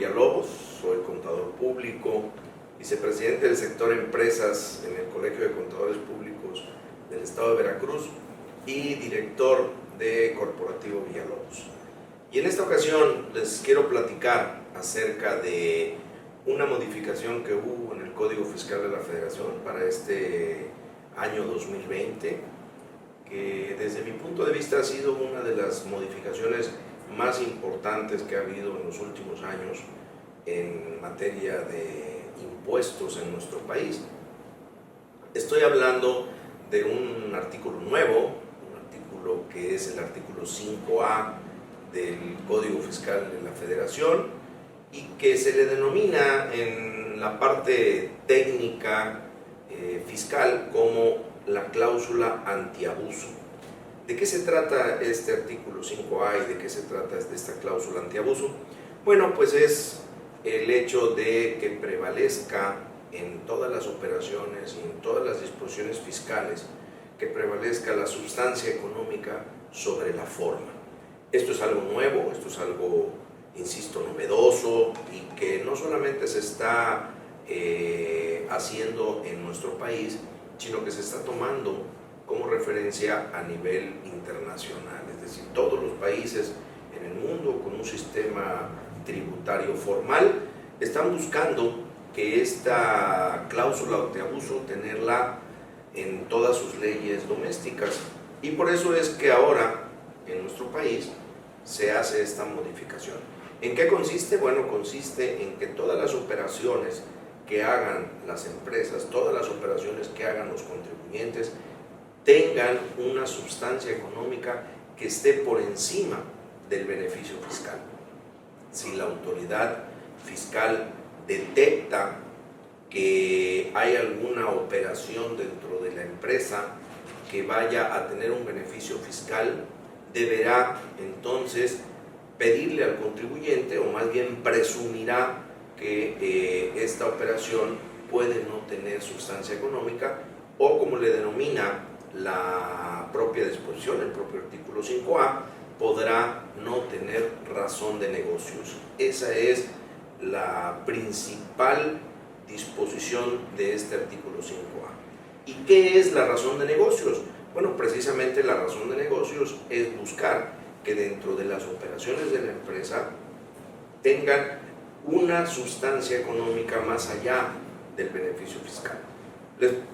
Villalobos, soy contador público, vicepresidente del sector empresas en el Colegio de Contadores Públicos del Estado de Veracruz y director de Corporativo Villalobos. Y en esta ocasión les quiero platicar acerca de una modificación que hubo en el Código Fiscal de la Federación para este año 2020, que desde mi punto de vista ha sido una de las modificaciones más importantes que ha habido en los últimos años en materia de impuestos en nuestro país. Estoy hablando de un artículo nuevo, un artículo que es el artículo 5A del Código Fiscal de la Federación y que se le denomina en la parte técnica fiscal como la cláusula antiabuso. ¿De qué se trata este artículo 5A y de qué se trata esta cláusula antiabuso? Bueno, pues es el hecho de que prevalezca en todas las operaciones y en todas las disposiciones fiscales, que prevalezca la sustancia económica sobre la forma. Esto es algo nuevo, esto es algo, insisto, novedoso y que no solamente se está haciendo en nuestro país, sino que se está tomando como referencia a nivel internacional. Es decir, todos los países en el mundo con un sistema tributario formal están buscando que esta cláusula antiabuso tenerla en todas sus leyes domésticas. Y por eso es que ahora en nuestro país se hace esta modificación. ¿En qué consiste? Bueno, consiste en que todas las operaciones que hagan las empresas, todas las operaciones que hagan los contribuyentes, tengan una sustancia económica que esté por encima del beneficio fiscal. Si la autoridad fiscal detecta que hay alguna operación dentro de la empresa que vaya a tener un beneficio fiscal, deberá entonces pedirle al contribuyente, o más bien presumirá que esta operación puede no tener sustancia económica, o como le denomina la propia disposición, el propio artículo 5A, podrá no tener razón de negocios. Esa es la principal disposición de este artículo 5A. ¿Y qué es la razón de negocios? Bueno, precisamente la razón de negocios es buscar que dentro de las operaciones de la empresa tengan una sustancia económica más allá del beneficio fiscal.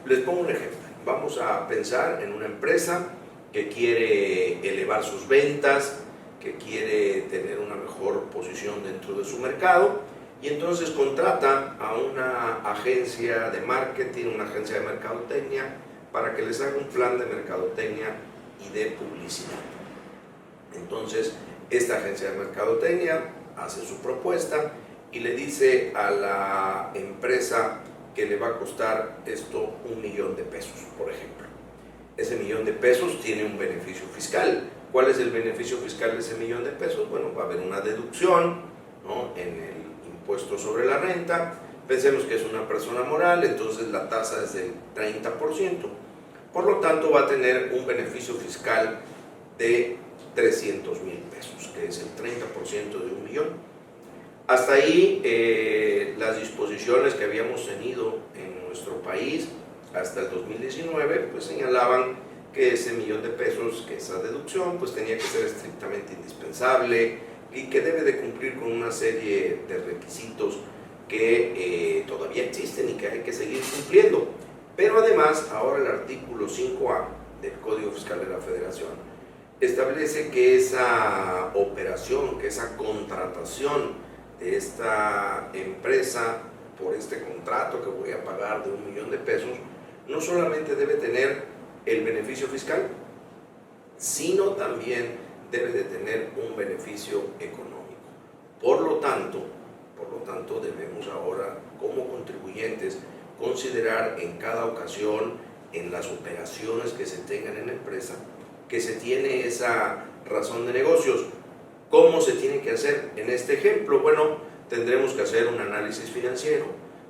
Les pongo un ejemplo. Vamos a pensar en una empresa que quiere elevar sus ventas, que quiere tener una mejor posición dentro de su mercado y entonces contrata a una agencia de marketing, una agencia de mercadotecnia, para que les haga un plan de mercadotecnia y de publicidad. Entonces, esta agencia de mercadotecnia hace su propuesta y le dice a la empresa que le va a costar esto $1.000.000, por ejemplo. Ese $1.000.000 tiene un beneficio fiscal. ¿Cuál es el beneficio fiscal de ese $1.000.000? Bueno, va a haber una deducción, ¿no?, en el impuesto sobre la renta. Pensemos que es una persona moral, entonces la tasa es del 30%. Por lo tanto, va a tener un beneficio fiscal de $300.000, que es el 30% de $1.000.000. Hasta ahí las disposiciones que habíamos tenido en nuestro país hasta el 2019 pues señalaban que ese $1.000.000, que esa deducción pues tenía que ser estrictamente indispensable y que debe de cumplir con una serie de requisitos que todavía existen y que hay que seguir cumpliendo. Pero además ahora el artículo 5A del Código Fiscal de la Federación establece que esa operación, que esa contratación de esta empresa por este contrato que voy a pagar de $1.000.000, no solamente debe tener el beneficio fiscal, sino también debe de tener un beneficio económico. Por lo tanto, debemos ahora, como contribuyentes, considerar en cada ocasión, en las operaciones que se tengan en la empresa, que se tiene esa razón de negocios. ¿Cómo se tiene que hacer? En este ejemplo, bueno, tendremos que hacer un análisis financiero,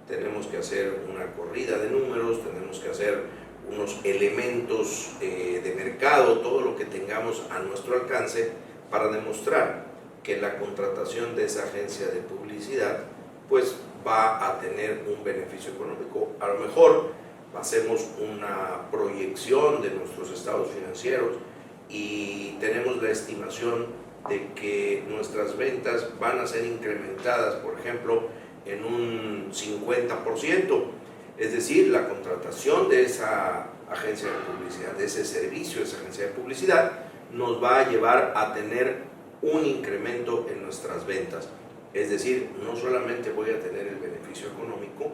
tenemos que hacer una corrida de números, tenemos que hacer unos elementos de mercado, todo lo que tengamos a nuestro alcance para demostrar que la contratación de esa agencia de publicidad pues va a tener un beneficio económico. A lo mejor hacemos una proyección de nuestros estados financieros y tenemos la estimación de que nuestras ventas van a ser incrementadas, por ejemplo, en un 50%. Es decir, la contratación de esa agencia de publicidad, de ese servicio, de esa agencia de publicidad, nos va a llevar a tener un incremento en nuestras ventas. Es decir, no solamente voy a tener el beneficio económico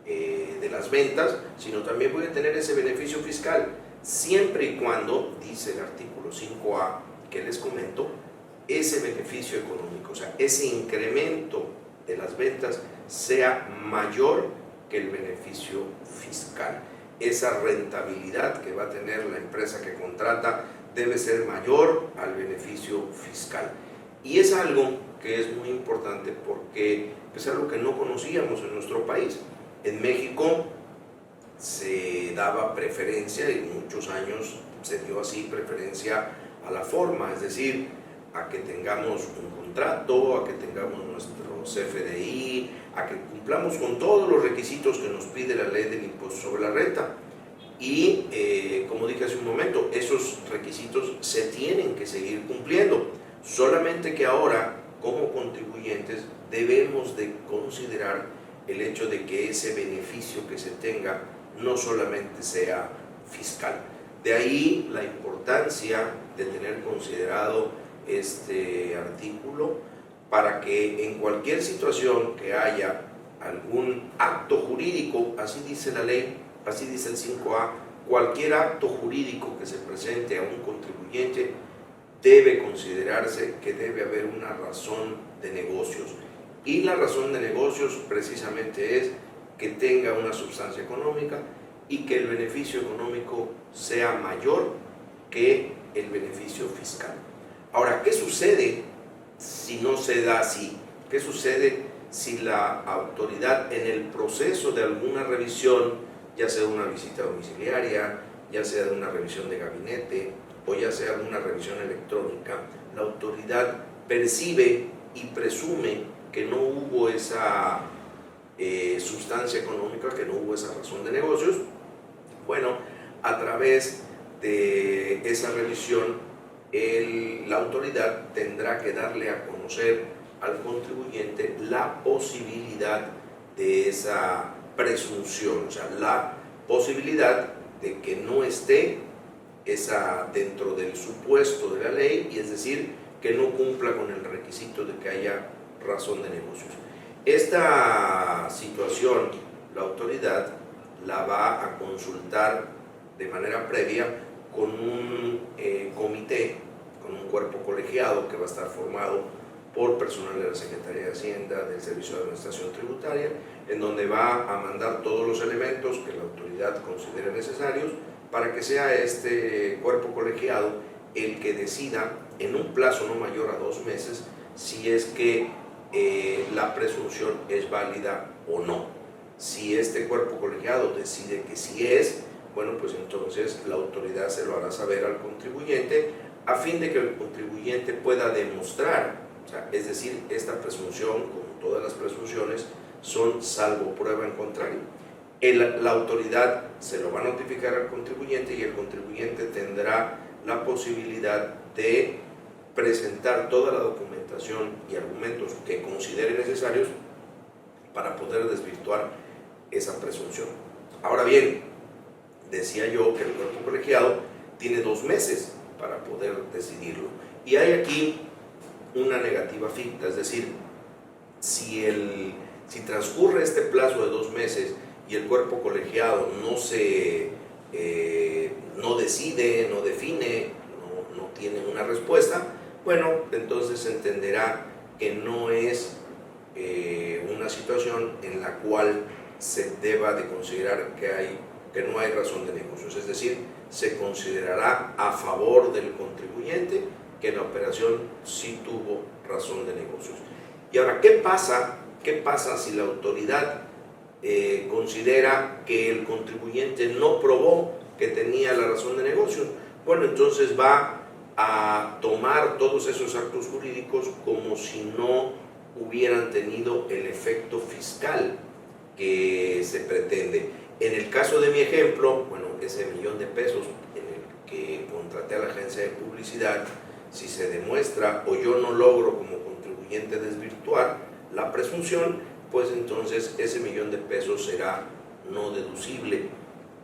de las ventas, sino también voy a tener ese beneficio fiscal, siempre y cuando, dice el artículo 5A que les comento, ese beneficio económico, o sea, ese incremento de las ventas sea mayor que el beneficio fiscal. Esa rentabilidad que va a tener la empresa que contrata debe ser mayor al beneficio fiscal. Y es algo que es muy importante porque es algo que no conocíamos en nuestro país. En México se daba preferencia, y muchos años se dio así preferencia a la forma, es decir, a que tengamos un contrato, a que tengamos nuestro CFDI, a que cumplamos con todos los requisitos que nos pide la ley del impuesto sobre la renta. Y como dije hace un momento, esos requisitos se tienen que seguir cumpliendo, solamente que ahora como contribuyentes debemos de considerar el hecho de que ese beneficio que se tenga no solamente sea fiscal. De ahí la importancia de tener considerado este artículo para que en cualquier situación que haya algún acto jurídico, así dice la ley, así dice el 5A, cualquier acto jurídico que se presente a un contribuyente debe considerarse que debe haber una razón de negocios. Y la razón de negocios precisamente es que tenga una sustancia económica y que el beneficio económico sea mayor que el beneficio fiscal. Ahora, ¿qué sucede si no se da así? ¿Qué sucede si la autoridad en el proceso de alguna revisión, ya sea una visita domiciliaria, ya sea de una revisión de gabinete o ya sea una revisión electrónica, la autoridad percibe y presume que no hubo esa sustancia económica, que no hubo esa razón de negocios? Bueno, a través de esa revisión, la autoridad tendrá que darle a conocer al contribuyente la posibilidad de esa presunción, o sea, la posibilidad de que no esté dentro del supuesto de la ley, y es decir, que no cumpla con el requisito de que haya razón de negocios. Esta situación la autoridad la va a consultar de manera previa con un comité, con un cuerpo colegiado que va a estar formado por personal de la Secretaría de Hacienda, del Servicio de Administración Tributaria, en donde va a mandar todos los elementos que la autoridad considere necesarios para que sea este cuerpo colegiado el que decida en un plazo no mayor a 2 meses si es que la presunción es válida o no. Si este cuerpo colegiado decide que sí es, bueno, pues entonces la autoridad se lo hará saber al contribuyente a fin de que el contribuyente pueda demostrar, o sea, es decir, esta presunción, como todas las presunciones, son salvo prueba en contrario. La autoridad se lo va a notificar al contribuyente y el contribuyente tendrá la posibilidad de presentar toda la documentación y argumentos que considere necesarios para poder desvirtuar esa presunción. Ahora bien, decía yo que el cuerpo colegiado tiene 2 meses para poder decidirlo. Y hay aquí una negativa ficta, es decir, si transcurre este plazo de 2 meses y el cuerpo colegiado no decide, no define, no tiene una respuesta, bueno, entonces se entenderá que no es una situación en la cual se deba de considerar que no hay razón de negocios, es decir, se considerará a favor del contribuyente que la operación sí tuvo razón de negocios. Y ahora, ¿qué pasa si la autoridad considera que el contribuyente no probó que tenía la razón de negocios? Bueno, entonces va a tomar todos esos actos jurídicos como si no hubieran tenido el efecto fiscal que se pretende. En el caso de mi ejemplo, bueno, ese $1,000,000 en el que contraté a la agencia de publicidad, si se demuestra o yo no logro como contribuyente desvirtuar la presunción, pues entonces ese $1,000,000 será no deducible,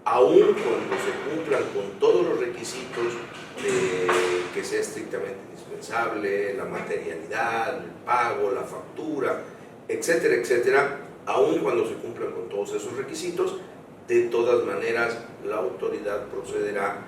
aun cuando se cumplan con todos los requisitos de que sea estrictamente indispensable, la materialidad, el pago, la factura, etcétera, etcétera. Aun cuando se cumplan con todos esos requisitos, de todas maneras la autoridad procederá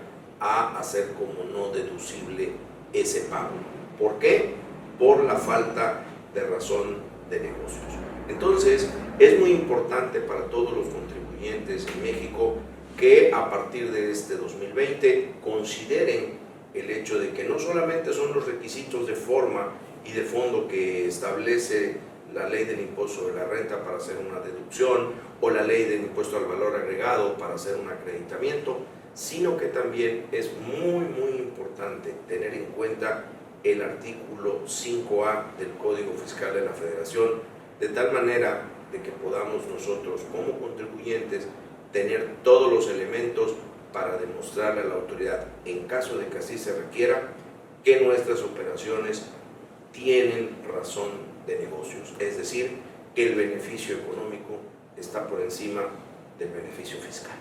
a hacer como no deducible ese pago. ¿Por qué? Por la falta de razón de negocios. Entonces, es muy importante para todos los contribuyentes en México que a partir de este 2020 consideren el hecho de que no solamente son los requisitos de forma y de fondo que establece la ley del impuesto sobre la renta para hacer una deducción o la ley del impuesto al valor agregado para hacer un acreditamiento, sino que también es muy importante tener en cuenta el artículo 5A del Código Fiscal de la Federación, de tal manera de que podamos nosotros como contribuyentes tener todos los elementos para demostrarle a la autoridad, en caso de que así se requiera, que nuestras operaciones tienen razón de negocios, es decir, que el beneficio económico está por encima del beneficio fiscal.